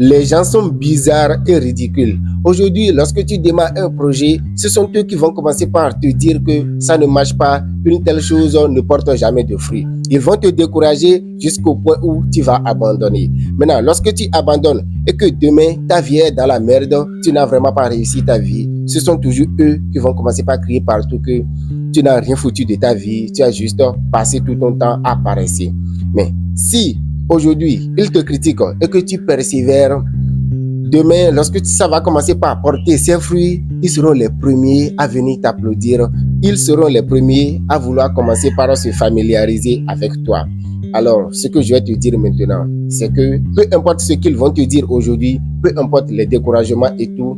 Les gens sont bizarres et ridicules. Aujourd'hui, lorsque tu démarres un projet, ce sont eux qui vont commencer par te dire que ça ne marche pas, une telle chose ne porte jamais de fruits. Ils vont te décourager jusqu'au point où tu vas abandonner. Maintenant, lorsque tu abandonnes et que demain, ta vie est dans la merde, tu n'as vraiment pas réussi ta vie, ce sont toujours eux qui vont commencer par crier partout que tu n'as rien foutu de ta vie, tu as juste passé tout ton temps à paresser. Mais si aujourd'hui, ils te critiquent et que tu persévères, demain, lorsque ça va commencer par porter ses fruits, ils seront les premiers à venir t'applaudir. Ils seront les premiers à vouloir commencer par se familiariser avec toi. Alors, ce que je vais te dire maintenant, c'est que peu importe ce qu'ils vont te dire aujourd'hui, peu importe les découragements et tout,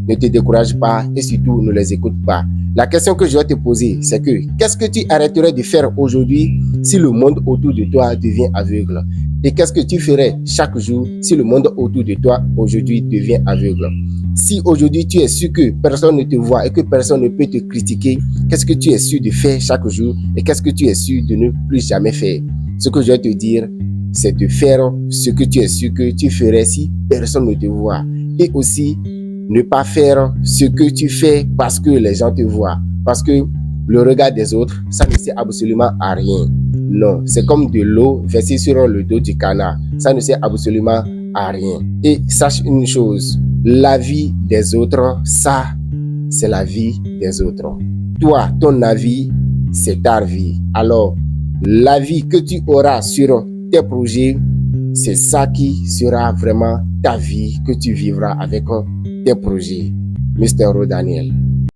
ne te décourage pas et surtout ne les écoute pas. La question que je vais te poser, c'est que qu'est-ce que tu arrêterais de faire aujourd'hui si le monde autour de toi devient aveugle? Et qu'est-ce que tu ferais chaque jour si le monde autour de toi aujourd'hui devient aveugle? Si aujourd'hui tu es sûr que personne ne te voit et que personne ne peut te critiquer, qu'est-ce que tu es sûr de faire chaque jour et qu'est-ce que tu es sûr de ne plus jamais faire? Ce que je vais te dire, c'est de faire ce que tu es sûr que tu ferais si personne ne te voit. Et aussi, ne pas faire ce que tu fais parce que les gens te voient. Parce que le regard des autres, ça ne sert absolument à rien. Non, c'est comme de l'eau versée sur le dos du canard. Ça ne sert absolument à rien. Et sache une chose, la vie des autres, ça, c'est la vie des autres. Toi, ton avis, c'est ta vie. Alors, la vie que tu auras sur tes projets, c'est ça qui sera vraiment ta vie que tu vivras avec tes projets. Mr. Rodaniel.